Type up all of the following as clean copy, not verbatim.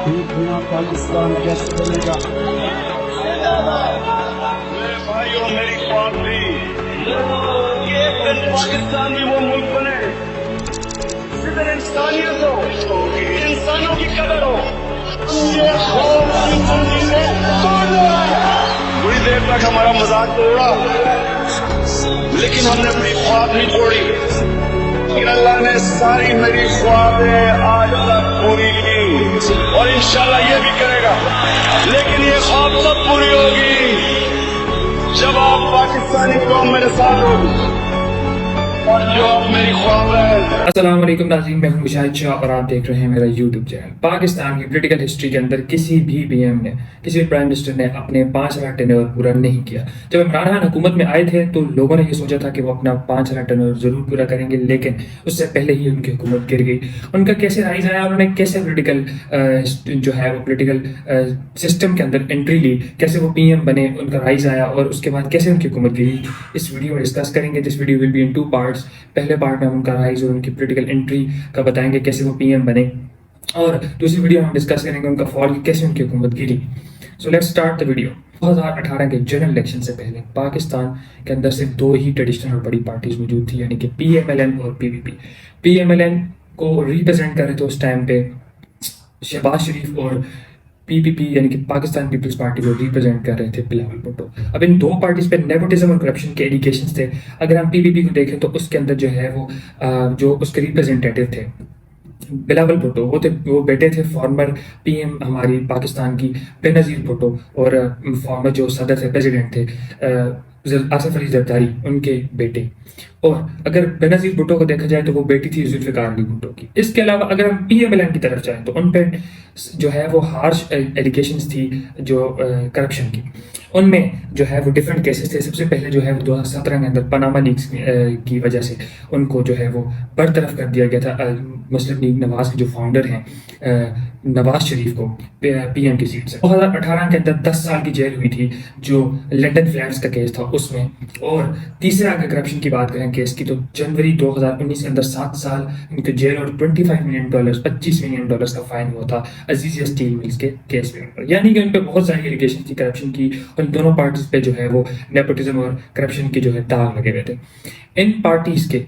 ٹھیک پاکستان کیسے بنے گا؟ میرے بھائیوں میری خواب تھی کہ ایک دن پاکستان بھی وہ ملک بنے جدھر انسانیت ہو، انسانوں کی قدر ہو. یہ خواب کی زندگی سے توڑ رہا ہے. تھوڑی دیر تک ہمارا مذاق تو اڑا، لیکن ہم نے اپنی خواب نہیں توڑی. لیکن اللہ نے ساری میری خوابیں آج تک پوری کی اور انشاءاللہ یہ بھی کرے گا. لیکن یہ خواب تب پوری ہوگی جب آپ پاکستانی قوم میرے ساتھ ہوگی اور جو آپ میری خواب ہے. السلام علیکم ناظرین، میں ہوں مشاہد شاہ اور آپ دیکھ رہے ہیں میرا یوٹیوب چینل. پاکستان کی پولیٹیکل ہسٹری کے اندر کسی بھی پی ایم نے، کسی بھی پرائم منسٹر نے اپنے 5 سالہ ٹینیور پورا نہیں کیا. جب عمران خان حکومت میں آئے تھے تو لوگوں نے یہ سوچا تھا کہ وہ اپنا 5 سالہ ٹینیور ضرور پورا کریں گے، لیکن اس سے پہلے ہی ان کی حکومت گر گئی. ان کا کیسے رائز آیا، انہوں نے کیسے پولیٹیکل جو ہے وہ پولیٹیکل سسٹم کے اندر انٹری لی، کیسے وہ پی ایم بنے، ان کا رائز آیا اور اس کے بعد کیسے ان کی حکومت گئی، اس ویڈیو میں ڈسکس کریں گے. This video will be in 2 parts. پہلے پارٹ میں ہم ان کا رائز اور ان کی پولیٹیکل انٹری کا بتائیں گے، کیسے وہ پی ایم بنے، اور دوسری ویڈیو ہم ڈسکس کریں گے ان کا فال، کیسے ان کی حکومت گری. So let's start the video. 2018 کے جنرل الیکشن سے پہلے پاکستان کے اندر صرف 2 ہی ٹریڈیشنل اور بڑی پارٹیز موجود تھی، یعنی کہ پی ایم ایل این اور پی پی پی. پی ایم ایل این کو ریپرزینٹ کر رہے تھے اس ٹائم پہ شہباز شریف، اور پی پی پی یعنی کہ پاکستان پیپلز پارٹی کو ریپرزینٹ کر رہے تھے بلاول بھٹو. اب ان 2 پارٹیز پہ نیپوٹزم اور کرپشن کے ایلیگیشنز تھے. اگر ہم پی پی پی کو دیکھیں تو اس کے اندر جو ہے وہ جو اس کے ریپرزینٹیٹو تھے بلاول بھٹو، وہ بیٹے تھے فارمر پی ایم ہماری پاکستان کی بے نظیر بھٹو، اور فارمر جو صدر تھے، پریزیڈنٹ تھے آصف علی زرداری، ان کے بیٹے. اور اگر بے نظیر بھٹو کو دیکھا جائے تو وہ بیٹی تھی ذوالفقار علی بھٹو کی. اس کے علاوہ اگر ہم پی ایم ایل این کی طرف جائیں تو ان پہ جو ہے وہ ہارش ایلیگیشنز تھی جو کرپشن کی. ان میں جو ہے وہ ڈفرینٹ کیسز تھے. سب سے پہلے جو ہے وہ 2017 کے اندر پاناما لیکس کی وجہ سے ان کو جو ہے وہ برطرف کر دیا گیا تھا مسلم لیگ نواز کے جو فاؤنڈر ہیں نواز شریف کو پی ایم کی سیٹ سے. 2018 کے اندر 10 سال کی جیل ہوئی تھی جو لنڈن فلیٹس کا کیس تھا اس میں. اور تیسرا اگر کرپشن کی بات کریں کیس کی تو جنوری 2019 کے اندر 7 سال ان کے جیل اور $25 ملین $25 ملین کا فائن ہوا تھا عزیزیہ اسٹیل ملز کے کیس میں. یعنی کہ ان پہ بہت ساری ایلیگیشن تھی کرپشن کی، اور ان دونوں پارٹیز پہ جو ہے وہ نیپوٹزم اور کرپشن کے جو ہے داغ لگے ہوئے تھے. ان پارٹیز کے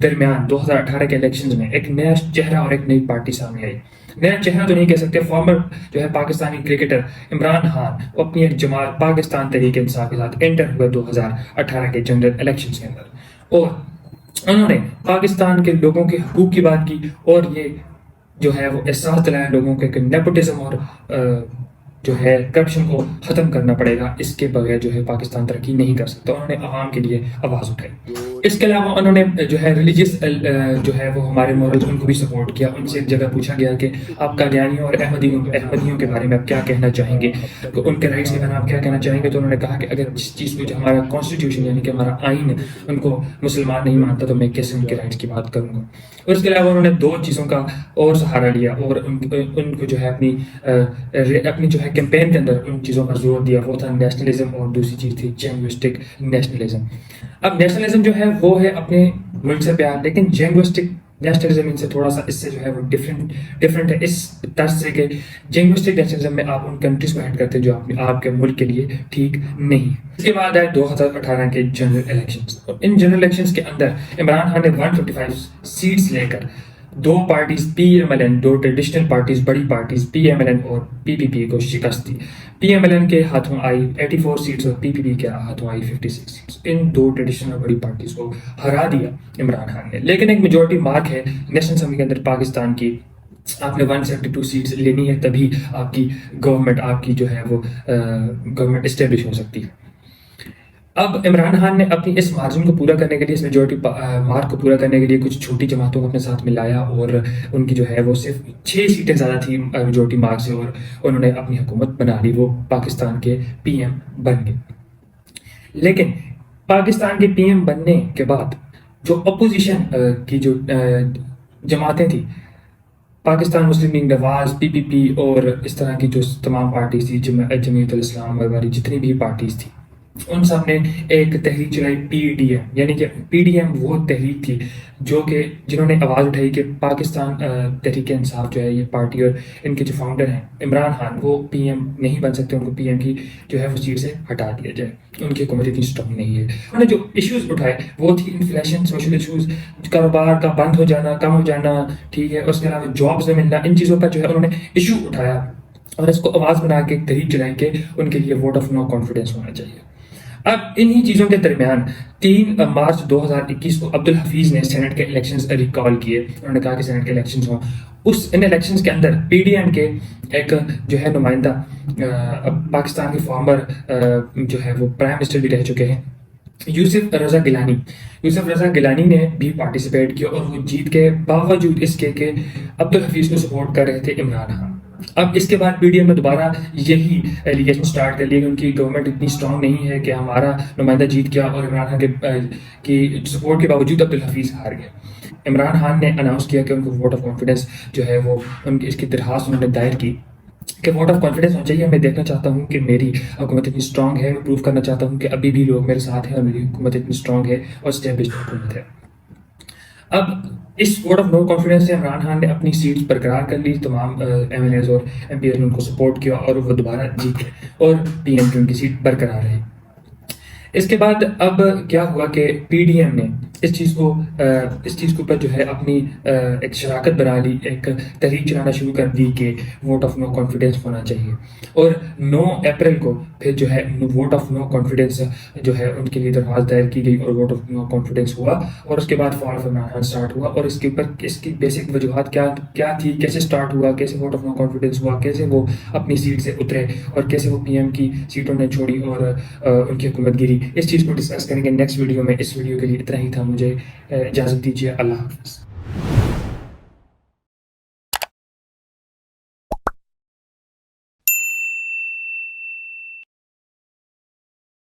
درمیان 2018 کے الیکشنز میں ایک نیا چہرہ اور ایک نئی پارٹی سامنے آئی. نیا چہرہ تو نہیں کہہ سکتے، فارمر جو ہے پاکستانی کرکٹر عمران خان وہ اپنی ایک جماعت پاکستان تحریک انصاف کے ساتھ انٹر ہوئے 2018 کے جنرل الیکشنز کے اندر، اور انہوں نے پاکستان کے لوگوں کے حقوق کی بات کی، اور یہ جو ہے وہ احساس دلایا لوگوں کے کہ نیپوٹزم اور جو ہے کرپشن کو ختم کرنا پڑے گا، اس کے بغیر جو ہے پاکستان ترقی نہیں کر سکتا. انہوں نے عوام کے لیے آواز اٹھائی. اس کے علاوہ انہوں نے جو ہے ریلیجیس جو ہے وہ ہمارے مورلز ان کو بھی سپورٹ کیا. ان سے ایک جگہ پوچھا گیا کہ آپ قادیانیوں اور احمدیوں کے بارے میں آپ کیا کہنا چاہیں گے، تو ان کے رائٹس کے بارے میں آپ کیا کہنا چاہیں گے. تو انہوں نے کہا کہ اگر جس چیز کو جو ہمارا کانسٹیٹیوشن یعنی کہ ہمارا آئین ان کو مسلمان نہیں مانتا تو میں کیسے ان کے رائٹس کی بات کروں گا. اور اس کے علاوہ انہوں نے 2 چیزوں کا اور سہارا لیا، اور ان کو جو ہے اپنی جو ہے کیمپین کے اندر ان چیزوں پر زور دیا. وہ تھا نیشنلزم، اور دوسری چیز تھی جنگوسٹک نیشنلزم. اب نیشنلزم جو ہے وہ ہے اپنے ملک سے پیار، لیکن جنگوسٹک نیشنلزم ان سے تھوڑا سا اس سے جو ہے وہ ڈفرینٹ ہے اس طرز سے کہ جنگوسٹک نیشنلزم میں آپ ان کنٹریز کو ہیڈ کرتے ہیں جو آپ کے ملک کے لیے ٹھیک نہیں. اس کے بعد آئے 2018 کے general elections. In general elections کے اندر عمران خان نے 155 سیٹس لے کر 2 parties P M L N, 2 traditional parties بڑی پارٹیز پی ایم ایل این اور پی پی پی کو شکست دی. پی ایم ایل این کے ہاتھوں آئی 84 سیٹس اور پی پی پی کے ہاتھوں آئی 56 سیٹس. ان 2 ٹریڈیشنل بڑی پارٹیز کو ہرا دیا عمران خان نے. لیکن ایک میجورٹی مارک ہے نیشنل اسمبلی کے اندر پاکستان کی، آپ نے 172 سیٹس لینی ہے تبھی آپ کی گورنمنٹ جو ہے وہ گورنمنٹ اسٹیبلش ہو سکتی ہے. اب عمران خان نے اپنی اس مارجن کو پورا کرنے کے لیے، اس میجورٹی مارک کو پورا کرنے کے لیے کچھ چھوٹی جماعتوں کو اپنے ساتھ ملایا، اور ان کی جو ہے وہ صرف 6 سیٹیں زیادہ تھیں میجورٹی مارک سے، اور انہوں نے اپنی حکومت بنا لی. وہ پاکستان کے پی ایم بن گئے. لیکن پاکستان کے پی ایم بننے کے بعد جو اپوزیشن کی جو جماعتیں تھیں، پاکستان مسلم لیگ نواز، پی پی پی اور اس طرح کی جو تمام پارٹیز تھی، جمعیت الاسلام وغیرہ جتنی بھی پارٹیز تھیں، ان سب نے ایک تحریک چلائی PDM، یعنی کہ PDM وہ تحریک تھی جو کہ جنہوں نے آواز اٹھائی کہ پاکستان تحریک انصاف جو ہے یہ پارٹی اور ان کے جو فاؤنڈر ہیں عمران خان وہ PM نہیں بن سکتے، ان کو PM کی جو ہے وہ سیٹ سے ہٹا دیا جائے، ان کی حکومت اتنی اسٹرانگ نہیں ہے۔ انہوں نے جو ایشوز اٹھائے وہ تھی انفلیشن، سوشل ایشوز، کاروبار کا بند ہو جانا، کم ہو جانا، ٹھیک ہے، اس کے علاوہ جابس نہ ملنا، ان چیزوں پر جو ہے انہوں نے ایشو اٹھایا اور اس کو آواز بنا کے ایک تحریک چلائی کہ ان کے لیے ووٹ آف نو کانفیڈنس ہونا چاہیے۔ اب انہی چیزوں کے درمیان 3 مارچ 2021 کو عبدالحفیظ نے سینٹ کے الیکشنز ریکال کیے، انہوں نے کہا کہ سینٹ کے الیکشنز ہوں۔ ان الیکشنز کے اندر PDM کے ایک جو ہے نمائندہ پاکستان کے فارمر جو ہے وہ پرائم منسٹر بھی رہ چکے ہیں، یوسف رضا گیلانی نے بھی پارٹیسپیٹ کیا اور وہ جیت کے باوجود اس کے کہ عبدالحفیظ کو سپورٹ کر رہے تھے عمران خان۔ اب اس کے بعد PDM نے دوبارہ یہی ایلیگیشن سٹارٹ کر لیا کہ ان کی گورنمنٹ اتنی اسٹرانگ نہیں ہے کہ ہمارا نمائندہ جیت گیا اور عمران خان کی سپورٹ کے باوجود عبدالحفیظ ہار گئے۔ عمران خان نے اناؤنس کیا کہ ان کو ووٹ آف کانفیڈنس جو ہے وہ ان کی اس کی درخواست انہوں نے دائر کی کہ ووٹ آف کانفیڈنس ہونا چاہیے، میں دیکھنا چاہتا ہوں کہ میری حکومت اتنی اسٹرانگ ہے، میں پروف کرنا چاہتا ہوں کہ ابھی بھی لوگ میرے ساتھ ہیں اور میری حکومت اتنی اسٹرانگ ہے اور اسٹیبلشڈ حکومت ہے۔ اب اس ووٹ آف نو کانفیڈنس سے عمران خان نے اپنی سیٹس برقرار کر لی، تمام MLAs اور MPs نے ان کو سپورٹ کیا اور وہ دوبارہ جیت گئے اور PM کی ان کی سیٹ برقرار رہی۔ اس کے بعد اب کیا ہوا کہ PDM نے اس چیز کے اوپر جو ہے اپنی ایک شراکت بنا لی، ایک تحریک چلانا شروع کر دی کہ ووٹ آف نو کانفیڈنس ہونا چاہیے، اور 9 اپریل کو پھر جو ہے ووٹ آف نو کانفیڈنس جو ہے ان کے لیے درخواست دائر کی گئی اور ووٹ آف نو کانفیڈنس ہوا، اور اس کے بعد فال آف عمران خان اسٹارٹ ہوا، اور اس کے اوپر اس کی بیسک وجوہات کیا تھی، کیسے اسٹارٹ ہوا، کیسے ووٹ آف نو کانفیڈنس ہوا، کیسے وہ اپنی سیٹ سے اترے اور کیسے وہ PM کی سیٹوں نے چھوڑی اور ان کی حکومت گری، اس چیز کو ڈسکس کریں گے نیکسٹ ویڈیو میں۔ اس ویڈیو کے لیے اتنا ہی تھا، مجھے اجازت دیجیے، اللہ حافظ۔